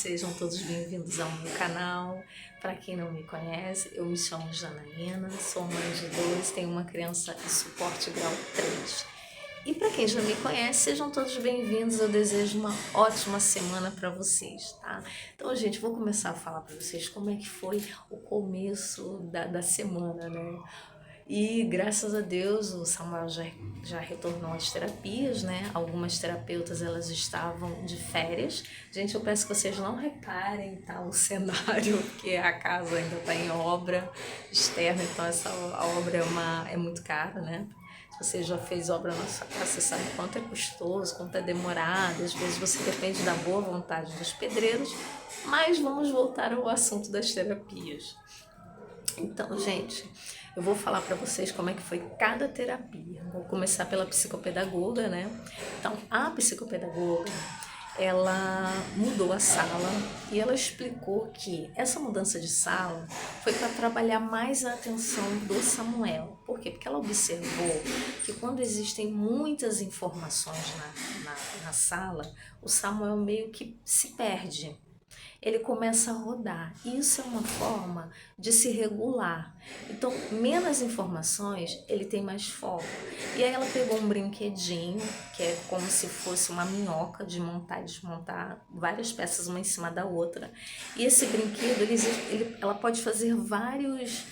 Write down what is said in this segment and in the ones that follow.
sejam todos bem-vindos ao meu canal. Para quem não me conhece, eu me chamo Janaína, sou mãe de 2, tenho uma criança em suporte grau 3. E para quem já me conhece, sejam todos bem-vindos, eu desejo uma ótima semana para vocês, tá? Então, gente, vou começar a falar para vocês como é que foi o começo da semana, né? E graças a Deus o Samuel já retornou às terapias, né? Algumas terapeutas elas estavam de férias. Gente, eu peço que vocês não reparem, tá, o cenário, porque a casa ainda está em obra externa, então a obra é muito cara, né? Se você já fez obra na sua casa, você sabe quanto é custoso, quanto é demorado. Às vezes você depende da boa vontade dos pedreiros, mas vamos voltar ao assunto das terapias. Então, gente, eu vou falar para vocês como é que foi cada terapia. Vou começar pela psicopedagoga, né? Então, a psicopedagoga, ela mudou a sala e ela explicou que essa mudança de sala foi para trabalhar mais a atenção do Samuel. Por quê? Porque ela observou que quando existem muitas informações na sala, o Samuel meio que se perde. Ele começa a rodar. Isso é uma forma de se regular. Então, menos informações, ele tem mais foco. E aí ela pegou um brinquedinho, que é como se fosse uma minhoca de montar e desmontar várias peças uma em cima da outra. E esse brinquedo, ela pode fazer vários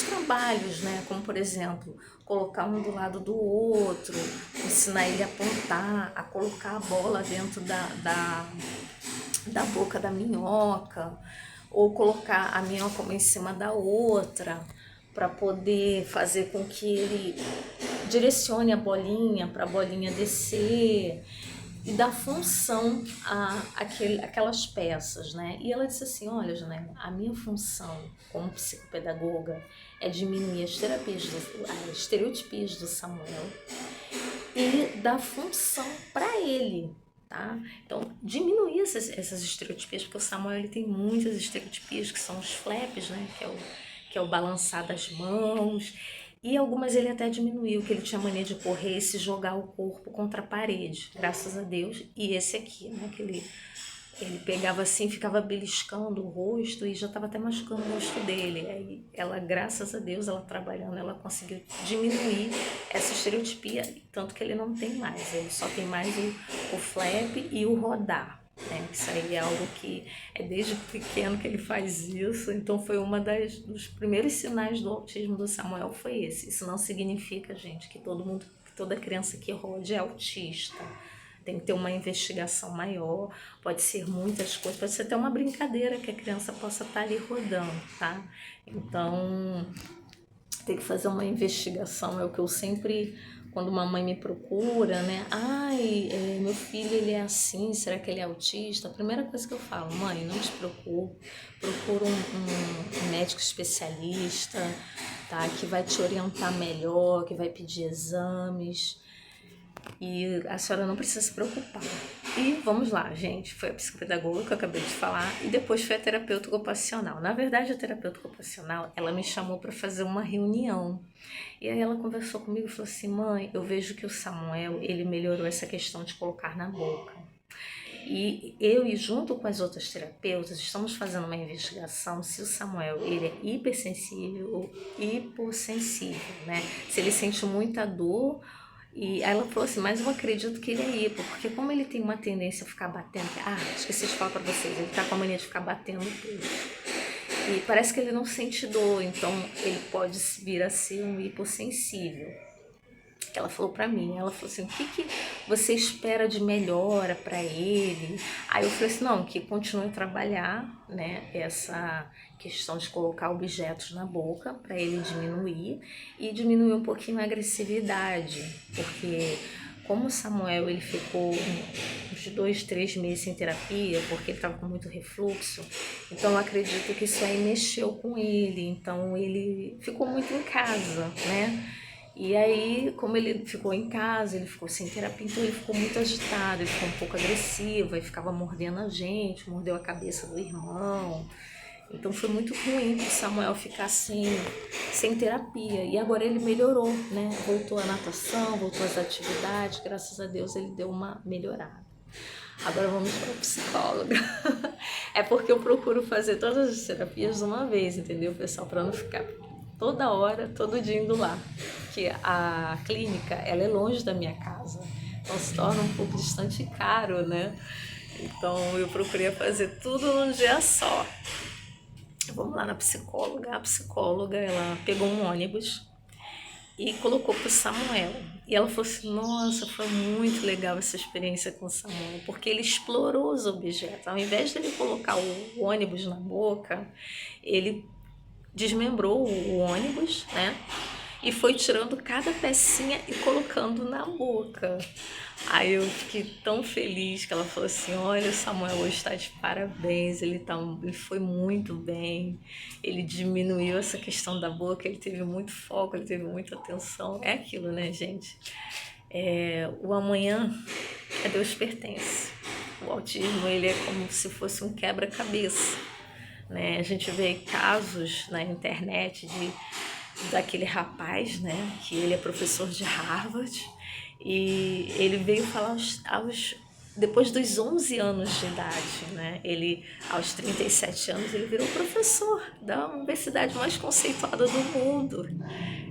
trabalhos, né? Como, por exemplo, colocar um do lado do outro, ensinar ele a apontar, a colocar a bola dentro da boca da minhoca, ou colocar a minhoca uma em cima da outra, para poder fazer com que ele direcione a bolinha, para a bolinha descer, e dar função àquelas peças, né? E ela disse assim, olha, Janaína, a minha função como psicopedagoga é diminuir as estereotipias do Samuel e dar função para ele. Tá? Então, diminuir essas estereotipias, porque o Samuel ele tem muitas estereotipias, que são os flaps, né? que é o balançar das mãos, e algumas ele até diminuiu, que ele tinha mania de correr e se jogar o corpo contra a parede, graças a Deus. E esse aqui, né? que ele pegava assim, ficava beliscando o rosto e já estava até machucando o rosto dele. Aí ela, graças a Deus, ela trabalhando, ela conseguiu diminuir essa estereotipia, tanto que ele não tem mais, ele só tem mais o flap e o rodar. Isso aí é algo que é desde pequeno que ele faz isso, então foi dos primeiros sinais do autismo do Samuel foi esse. Isso não significa, gente, que toda criança que rode é autista. Tem que ter uma investigação maior, pode ser muitas coisas, pode ser até uma brincadeira que a criança possa estar ali rodando, tá? Então, tem que fazer uma investigação, é o que eu sempre, quando uma mãe me procura, né? Meu filho, ele é assim, será que ele é autista? A primeira coisa que eu falo, mãe, não te preocupe, procura um médico especialista, tá? Que vai te orientar melhor, que vai pedir exames. E a senhora não precisa se preocupar. E vamos lá, gente, foi a psicopedagoga que eu acabei de falar e depois foi a terapeuta ocupacional. Na verdade, a terapeuta ocupacional, ela me chamou para fazer uma reunião. E aí ela conversou comigo e falou assim, mãe, eu vejo que o Samuel, ele melhorou essa questão de colocar na boca. E eu, junto com as outras terapeutas, estamos fazendo uma investigação se o Samuel ele é hipersensível ou hipossensível, né? Se ele sente muita dor. E aí ela falou assim, mas eu acredito que ele é hipo, porque como ele tem uma tendência a ficar batendo, esqueci de falar pra vocês, ele tá com a mania de ficar batendo tudo. E parece que ele não sente dor, então ele pode vir a ser um hipossensível. Ela falou pra mim, ela falou assim, o que você espera de melhora pra ele? Aí eu falei assim, não, que continue a trabalhar, né, essa questão de colocar objetos na boca para ele diminuir e diminuir um pouquinho a agressividade, porque como o Samuel ele ficou uns 2, 3 meses sem terapia, porque ele estava com muito refluxo, então eu acredito que isso aí mexeu com ele, então ele ficou muito em casa, né? E aí, como ele ficou em casa, ele ficou sem terapia, então ele ficou muito agitado, ele ficou um pouco agressivo, aí ficava mordendo a gente, mordeu a cabeça do irmão. Então foi muito ruim para o Samuel ficar sem terapia. E agora ele melhorou, né? Voltou à natação, voltou às atividades, graças a Deus ele deu uma melhorada. Agora vamos para a psicóloga. É porque eu procuro fazer todas as terapias de uma vez, entendeu, pessoal? Para não ficar toda hora, todo dia indo lá. Porque a clínica, ela é longe da minha casa. Então se torna um pouco distante e caro, né? Então eu procurei fazer tudo num dia só. Vamos lá na psicóloga. A psicóloga, ela pegou um ônibus e colocou pro Samuel. E ela falou assim, nossa, foi muito legal essa experiência com o Samuel, porque ele explorou os objetos. Ao invés de ele colocar o ônibus na boca, ele desmembrou o ônibus, né? E foi tirando cada pecinha e colocando na boca. Aí eu fiquei tão feliz que ela falou assim, olha, o Samuel hoje está de parabéns, ele foi muito bem, ele diminuiu essa questão da boca, ele teve muito foco, ele teve muita atenção. É aquilo, né, gente? O amanhã a Deus pertence. O autismo, ele é como se fosse um quebra-cabeça, né? A gente vê casos na internet daquele rapaz, né, que ele é professor de Harvard, e ele veio falar depois dos 11 anos de idade, né? Ele, aos 37 anos, ele virou professor da universidade mais conceituada do mundo,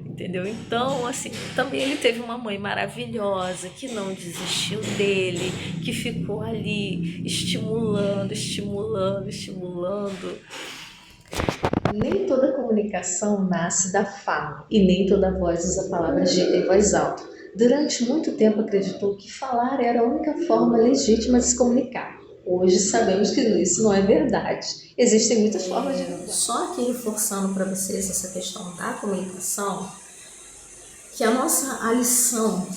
entendeu? Então, assim, também ele teve uma mãe maravilhosa, que não desistiu dele, que ficou ali estimulando. Nem toda comunicação nasce da fala e nem toda voz usa palavras dita em voz alta. Durante muito tempo acreditou que falar era a única forma legítima de se comunicar. Hoje sabemos que isso não é verdade. Existem muitas formas de falar. Só aqui reforçando para vocês essa questão da comunicação, que a lição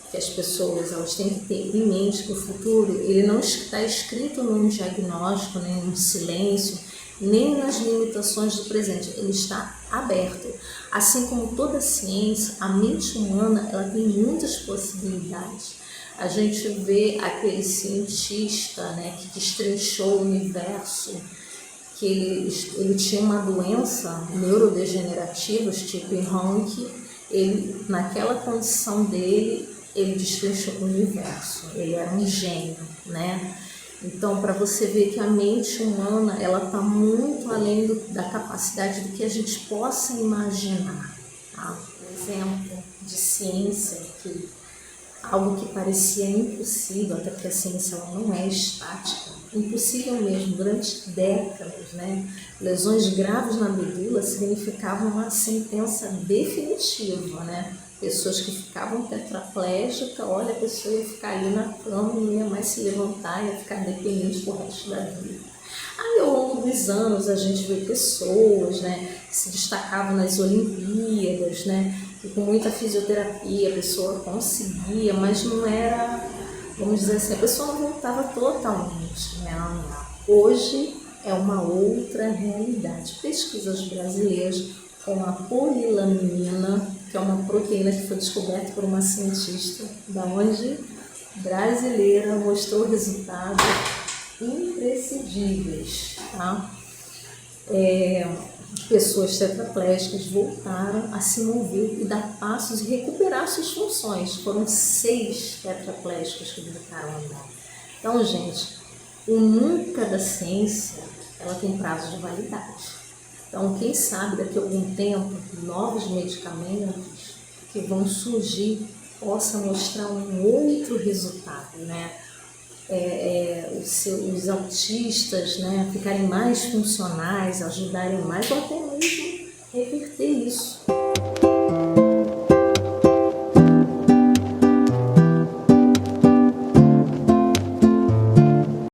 que as pessoas elas têm que ter em mente para o futuro, ele não está escrito num diagnóstico, nem num silêncio, nem nas limitações do presente, ele está aberto. Assim como toda ciência, a mente humana ela tem muitas possibilidades. A gente vê aquele cientista, né, que destrinchou o universo, que ele tinha uma doença neurodegenerativa, Stephen Hawking, ele, naquela condição dele, ele destrinchou o universo, ele era um gênio, né? Então, para você ver que a mente humana, ela está muito além da capacidade do que a gente possa imaginar. Tá? Um exemplo de ciência, algo que parecia impossível, até porque a ciência ela não é estática, impossível mesmo, durante décadas, né? Lesões graves na medula significavam uma sentença definitiva, né? Pessoas que ficavam tetraplégicas, olha, a pessoa ia ficar ali na cama, não ia mais se levantar, ia ficar dependente pro resto da vida. Aí, ao longo dos anos, a gente vê pessoas, né, que se destacavam nas Olimpíadas, né, que com muita fisioterapia a pessoa conseguia, mas não era, vamos dizer assim, a pessoa não voltava totalmente, né, Hoje é uma outra realidade. Pesquisas brasileiras com a polilamina, que é uma proteína que foi descoberta por uma cientista da onde brasileira, mostrou resultados imprescindíveis, tá? Pessoas tetraplégicas voltaram a se mover e dar passos e recuperar suas funções. Foram 6 tetraplégicos que voltaram a andar. Então, gente, o nunca da ciência, ela tem prazo de validade. Então, quem sabe daqui a algum tempo, novos medicamentos que vão surgir possam mostrar um outro resultado, né? Os autistas, né, ficarem mais funcionais, ajudarem mais ou até mesmo reverter isso.